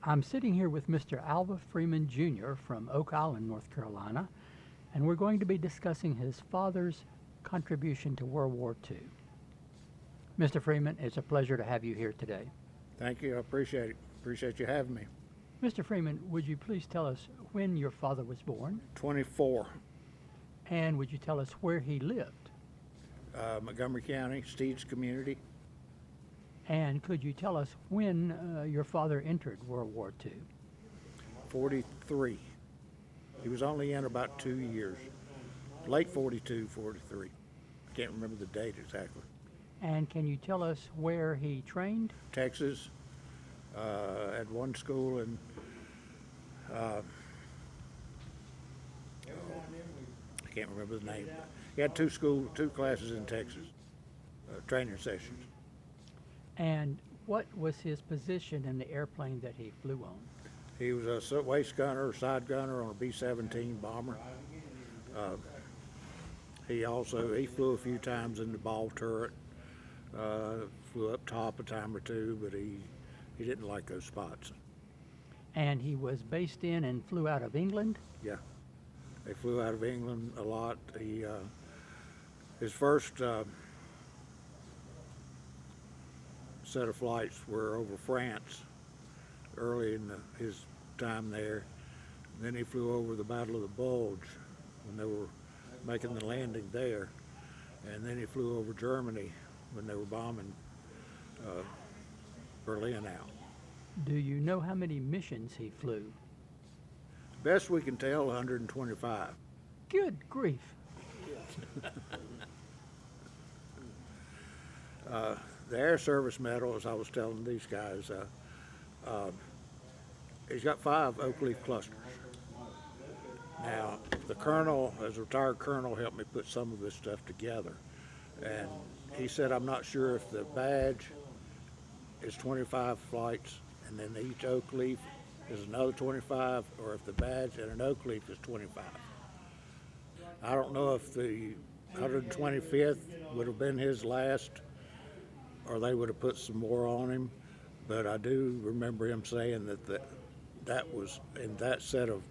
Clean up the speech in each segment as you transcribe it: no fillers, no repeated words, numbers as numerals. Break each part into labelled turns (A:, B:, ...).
A: I'm sitting here with Mr. Alva Freeman Jr. from Oak Island, North Carolina, and we're going to be discussing his father's contribution to World War II. Mr. Freeman, it's a pleasure to have you here today.
B: Thank you. I appreciate it. Appreciate you having me.
A: Mr. Freeman, would you please tell us when your father was born?
B: 24,
A: And would you tell us where he lived?
B: Montgomery County, Steeds Community.
A: And could you tell us when your father entered World War II?
B: 43. He was only in about 2 years. Late 42, 43. I can't remember the date exactly.
A: And can you tell us where he trained?
B: Texas, at one school in, I can't remember the name. He had two classes in Texas, training sessions.
A: And what was his position in the airplane that he flew on?
B: He was a waist gunner, side gunner on a B-17 bomber. He flew a few times in the ball turret, flew up top a time or two, but he didn't like those spots.
A: And he was based in and flew out of England?
B: Yeah, they flew out of England a lot. His first set of flights were over France early in his time there. And then he flew over the Battle of the Bulge when they were making the landing there. And then he flew over Germany when they were bombing Berlin out.
A: Do you know how many missions he flew?
B: Best we can tell, 125.
A: Good grief.
B: The Air Service Medal, as I was telling these guys, he's got 5 oak leaf clusters. Now, the colonel, as a retired colonel, helped me put some of this stuff together. And he said, I'm not sure if the badge is 25 flights and then each oak leaf is another 25, or if the badge and an oak leaf is 25. I don't know if the 125th would have been his last, or they would have put some more on him, but I do remember him saying that was, in that set of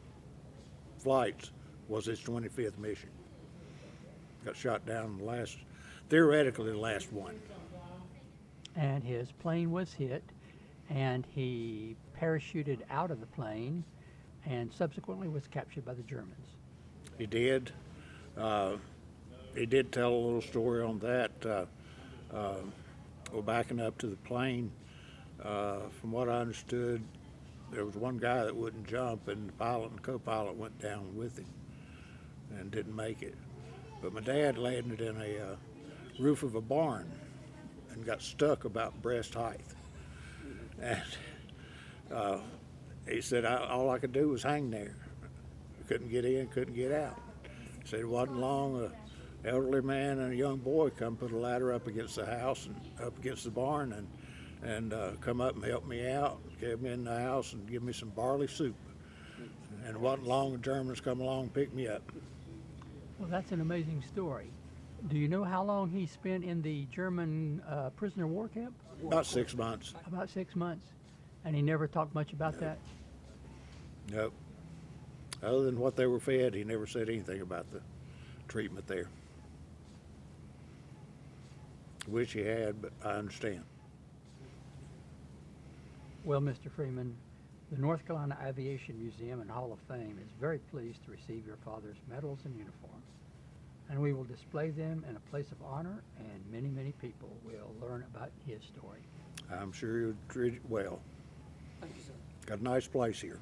B: flights, was his 25th mission. Got shot down theoretically the last one.
A: And his plane was hit, and he parachuted out of the plane and subsequently was captured by the Germans.
B: He did. He did tell a little story on that. Well, backing up to the plane, from what I understood, there was one guy that wouldn't jump, and the pilot and co-pilot went down with him and didn't make it. But my dad landed in a roof of a barn and got stuck about breast height. And he said, all I could do was hang there. Couldn't get in, couldn't get out. He said it wasn't long, an elderly man and a young boy come put a ladder up against the house and up against the barn and come up and help me out, get me in the house and give me some barley soup. And it wasn't long, the Germans come along and picked me up.
A: Well, that's an amazing story. Do you know how long he spent in the German prisoner of war camp?
B: About 6 months.
A: About 6 months. And he never talked much about that?
B: Nope. Other than what they were fed, he never said anything about the treatment there. Wish he had, but I understand.
A: Well, Mr. Freeman, the North Carolina Aviation Museum and Hall of Fame is very pleased to receive your father's medals and uniform. And we will display them in a place of honor, and many, many people will learn about his story.
B: I'm sure you'll treat it well.
A: Thank you, sir.
B: Got a nice place here.